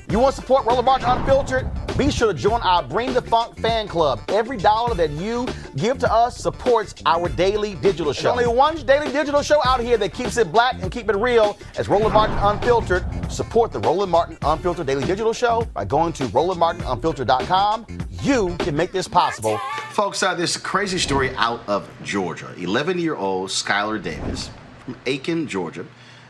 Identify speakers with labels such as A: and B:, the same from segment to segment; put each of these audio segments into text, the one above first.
A: You want to support Roland Martin Unfiltered? Be sure to join our Bring the Funk fan club. Every dollar that you give to us supports our daily digital show. There's only one daily digital show out here that keeps it black and keep it real as Roland Martin Unfiltered. Support the Roland Martin Unfiltered daily digital show by going to RolandMartinUnfiltered.com. You can make this possible.
B: Folks, this crazy story out of Georgia. 11-year-old Skylar Davis from Aiken, Georgia,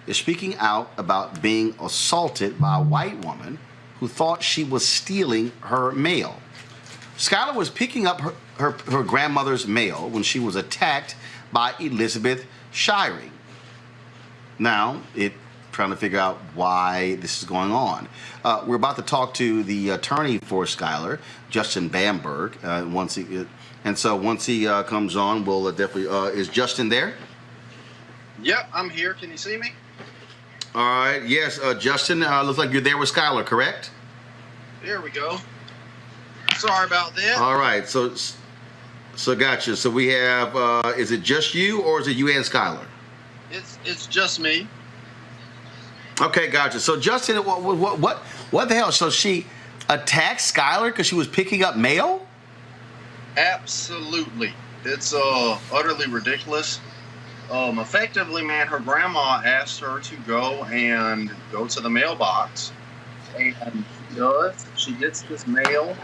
B: is speaking out about being assaulted by a white woman who thought she was stealing her mail. Skylar was picking up her grandmother's mail when she was attacked by Elizabeth Shirey. Now, trying to figure out why this is going on. We're about to talk to the attorney for Skylar, Justin Bamberg, once he comes on, we'll definitely. Is Justin there?
C: Yep, I'm here. Can you see me?
B: All right. Yes, Justin. Looks like you're there with Skylar, correct?
C: There we go. Sorry about that.
B: All right. So gotcha. So we have. Is it just you, or is it you and Skylar?
C: It's just me.
B: Okay, gotcha. So Justin, what the hell? So she attacked Skylar because she was picking up mail?
C: Absolutely. It's utterly ridiculous. Effectively, man, her grandma asked her to go to the mailbox, and she does. She gets this mail,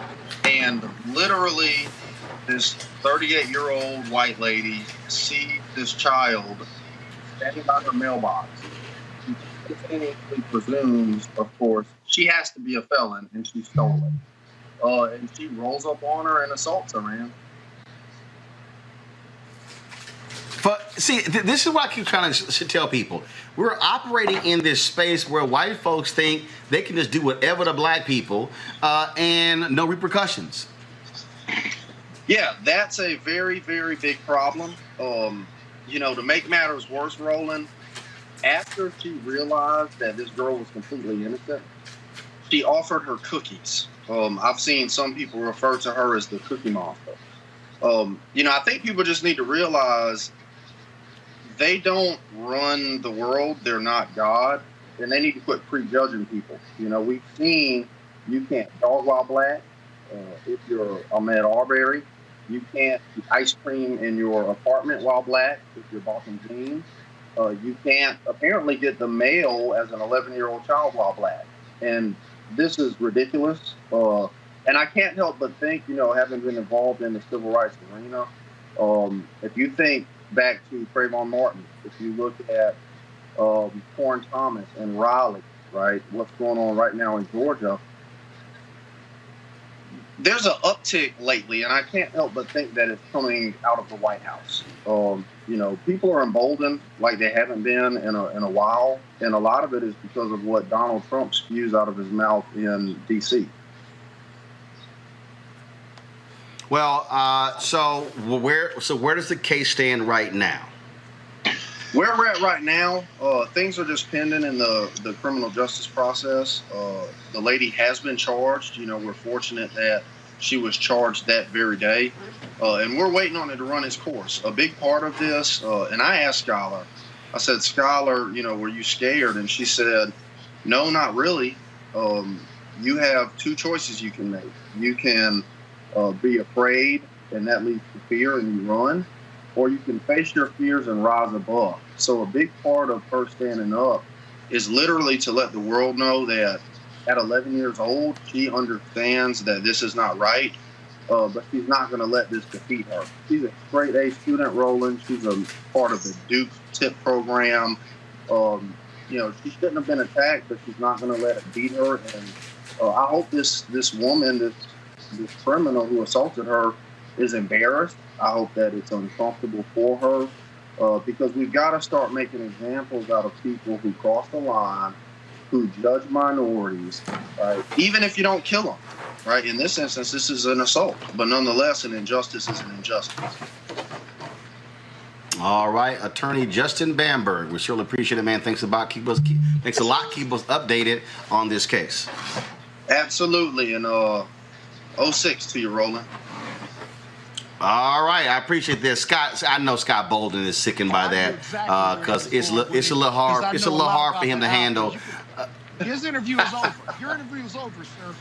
C: and literally, this 38-year-old white lady sees this child standing by her mailbox. She instinctively presumes, of course, she has to be a felon, and she stole it. And she rolls up on her and assaults her, man.
B: But see, this is what I keep trying to tell people. We're operating in this space where white folks think they can just do whatever to black people and no repercussions.
C: Yeah, that's a very, very big problem. To make matters worse, Roland, after she realized that this girl was completely innocent, she offered her cookies. I've seen some people refer to her as the Cookie Monster. I think people just need to realize they don't run the world. They're not God. And they need to quit prejudging people. We've seen you can't dog while black. If you're Ahmed Arbery, you can't eat ice cream in your apartment while black if you're Boston jeans. You can't apparently get the mail as an 11-year-old child while black. And this is ridiculous. And I can't help but think, having been involved in the civil rights arena, if you think back to Roland Martin, if you look at Torrance Thomas and Raleigh, right, what's going on right now in Georgia, there's an uptick lately, and I can't help but think that it's coming out of the White House. People are emboldened like they haven't been in a while, and a lot of it is because of what Donald Trump spews out of his mouth in D.C.
B: Well, so where does the case stand right now?
C: Where we're at right now, things are just pending in the criminal justice process. The lady has been charged. We're fortunate that she was charged that very day, and we're waiting on it to run its course. A big part of this, and I asked Skylar, I said, Skylar, were you scared? And she said, no, not really. You have two choices you can make. You can be afraid, and that leads to fear, and you run, or you can face your fears and rise above. So a big part of her standing up is literally to let the world know that at 11 years old, she understands that this is not right, but she's not going to let this defeat her. She's a straight A student, Roland. She's a part of the Duke TIP program. She shouldn't have been attacked, but she's not going to let it beat her. And I hope this woman, this criminal who assaulted her, is embarrassed. I hope that it's uncomfortable for her, because we've got to start making examples out of people who cross the line, who judge minorities, right? Even if you don't kill them, right? In this instance, this is an assault, but nonetheless, an injustice is an injustice.
B: All right, Attorney Justin Bamberg. We surely appreciate it, man. Thanks a lot. Keep us updated on this case.
C: Absolutely, and 06 to you, Roland.
B: All right, I appreciate this, Scott. I know Scott Bolden is sickened by that because it's a little hard. It's a little hard for him to handle.
D: His interview is over. Your interview is over, sir.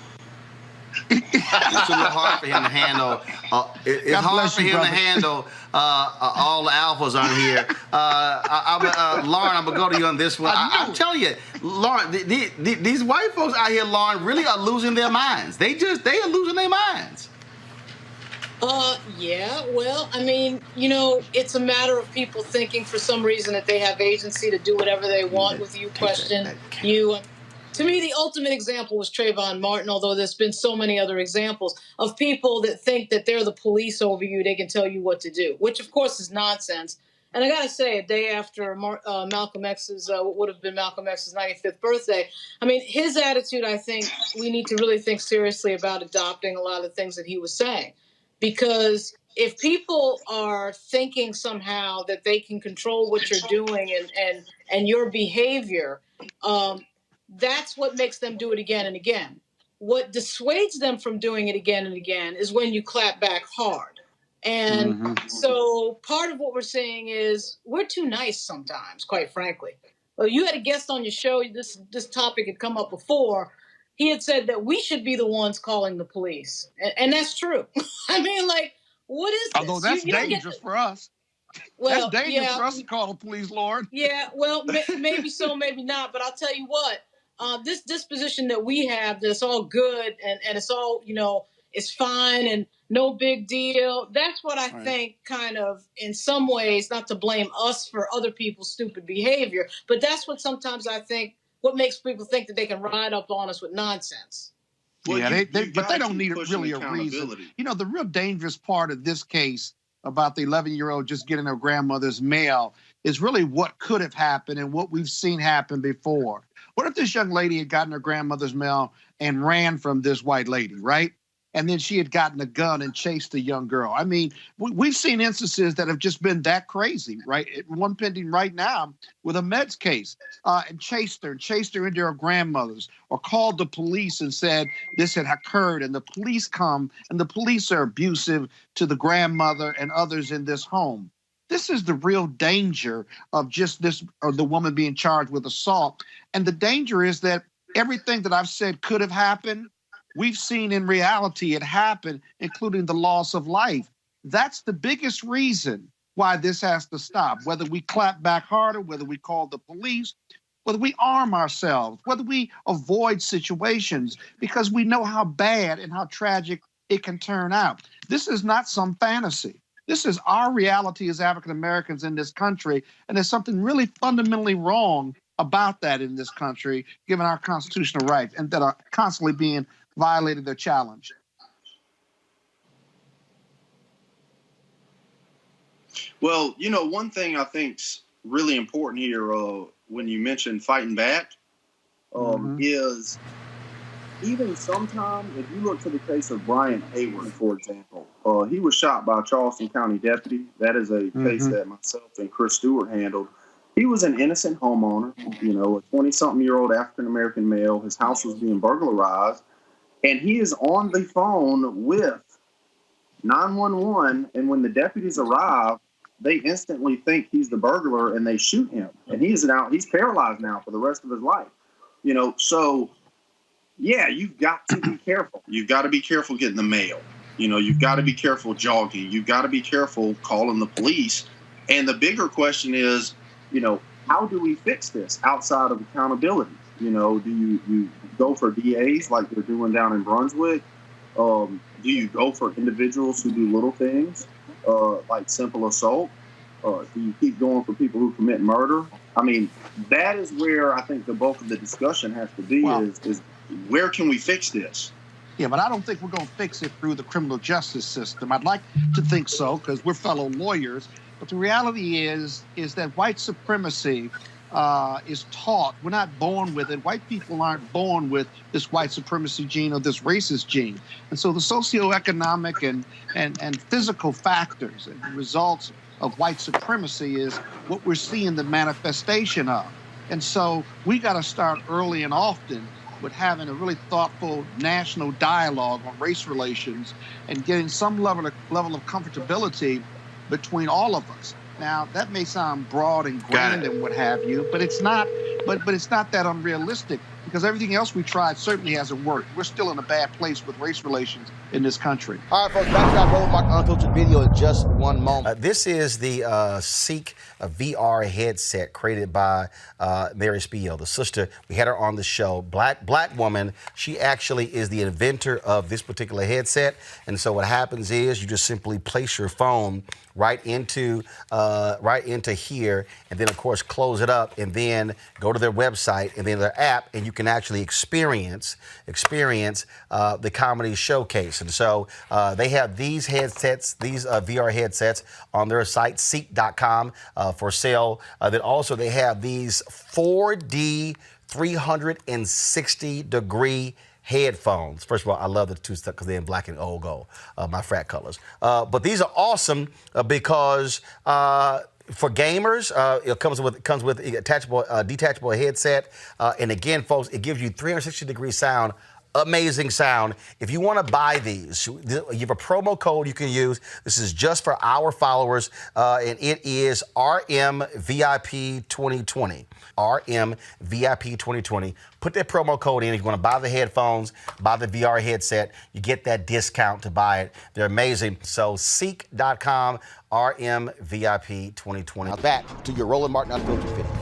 B: It's a little hard for him to handle. It's hard for him to handle all the alphas on here. Lauren, I'm gonna go to you on this one. I'm telling you, Lauren, these white folks out here, Lauren, really are losing their minds. They are losing their minds.
E: Yeah, well, I mean, it's a matter of people thinking for some reason that they have agency to do whatever they want with you, question you. To me, the ultimate example was Trayvon Martin, although there's been so many other examples of people that think that they're the police over you. They can tell you what to do, which, of course, is nonsense. And I got to say, a day after Malcolm X's, what would have been Malcolm X's 95th birthday, I mean, his attitude, I think we need to really think seriously about adopting a lot of the things that he was saying. Because if people are thinking somehow that they can control what you're doing and your behavior, that's what makes them do it again and again. What dissuades them from doing it again and again is when you clap back hard. And so part of what we're saying is we're too nice sometimes, quite frankly. Well, you had a guest on your show. This topic had come up before. He had said that we should be the ones calling the police. And that's true. I mean, like, what is this?
D: Although that's dangerous for us.
E: Well,
D: that's dangerous for us to call the police, Lord.
E: Yeah, well, maybe so, maybe not. But I'll tell you what, this disposition that we have, that's all good and it's all, it's fine and no big deal. That's what I think kind of, in some ways, not to blame us for other people's stupid behavior, but that's what sometimes I think, what makes people think that they can ride up on us with nonsense.
D: Well, yeah, but they don't need really a reason. The real dangerous part of this case about the 11-year-old just getting her grandmother's mail is really what could have happened and what we've seen happen before. What if this young lady had gotten her grandmother's mail and ran from this white lady, right? And then she had gotten a gun and chased the young girl. I mean, we've seen instances that have just been that crazy, right? One pending right now with a Meds case, and chased her into her grandmother's, or called the police and said this had occurred, and the police come, and the police are abusive to the grandmother and others in this home. This is the real danger of just this, or the woman being charged with assault. And the danger is that everything that I've said could have happened, we've seen in reality it happen, including the loss of life. That's the biggest reason why this has to stop. Whether we clap back harder, whether we call the police, whether we arm ourselves, whether we avoid situations, because we know how bad and how tragic it can turn out. This is not some fantasy. This is our reality as African Americans in this country, and there's something really fundamentally wrong about that in this country, given our constitutional rights, and that are constantly being violated or challenged.
C: Well, one thing I think's really important here when you mention fighting back is even sometimes, if you look to the case of Brian Hayward, for example, he was shot by a Charleston County deputy. That is a case that myself and Chris Stewart handled. He was an innocent homeowner, a 20-something-year-old African-American male. His house was being burglarized, and he is on the phone with 911, and when the deputies arrive, they instantly think he's the burglar, and they shoot him. And he's paralyzed now for the rest of his life. So, yeah, you've got to be careful. You've got to be careful getting the mail. You've got to be careful jogging. You've got to be careful calling the police. And the bigger question is, how do we fix this outside of accountability? Do you go for DAs like they're doing down in Brunswick? Do you go for individuals who do little things like simple assault? Do you keep going for people who commit murder? I mean, that is where I think the bulk of the discussion has to be is where can we fix this?
D: Yeah, but I don't think we're going to fix it through the criminal justice system. I'd like to think so because we're fellow lawyers. But the reality is that white supremacy is taught. We're not born with it. White people aren't born with this white supremacy gene or this racist gene. And so the socioeconomic and physical factors and results of white supremacy is what we're seeing the manifestation of. And so we got to start early and often with having a really thoughtful national dialogue on race relations and getting some level of comfortability between all of us. Now, that may sound broad and grand and what have you, but it's not. But it's not that unrealistic. because everything else we tried certainly hasn't worked. We're still in a bad place with race relations in this country.
A: All right, folks, back to our Roland Martin Unfiltered video in just one moment. This is the Ceek VR headset created by Mary Spiel, the sister. We had her on the show. Black woman. She actually is the inventor of this particular headset. And so what happens is you just simply place your phone right into here, and then of course close it up, and then go to their website and then their app, and you can actually experience the comedy showcase. And so they have these headsets, these VR headsets, on their site Ceek.com for sale. Then also they have these 4D 360-degree headphones. First of all, I love the two stuff because they're in black and gold, my frat colors. But these are awesome because for gamers, it comes with detachable headset, and again, folks, it gives you 360-degree sound. Amazing sound. If you want to buy these, you have a promo code you can use. This is just for our followers, and it is RMVIP2020. RMVIP2020. Put that promo code in. If you want to buy the headphones, buy the VR headset, you get that discount to buy it. They're amazing. So Ceek.com, RMVIP2020. Now back to your Roland Martin Unfiltered video.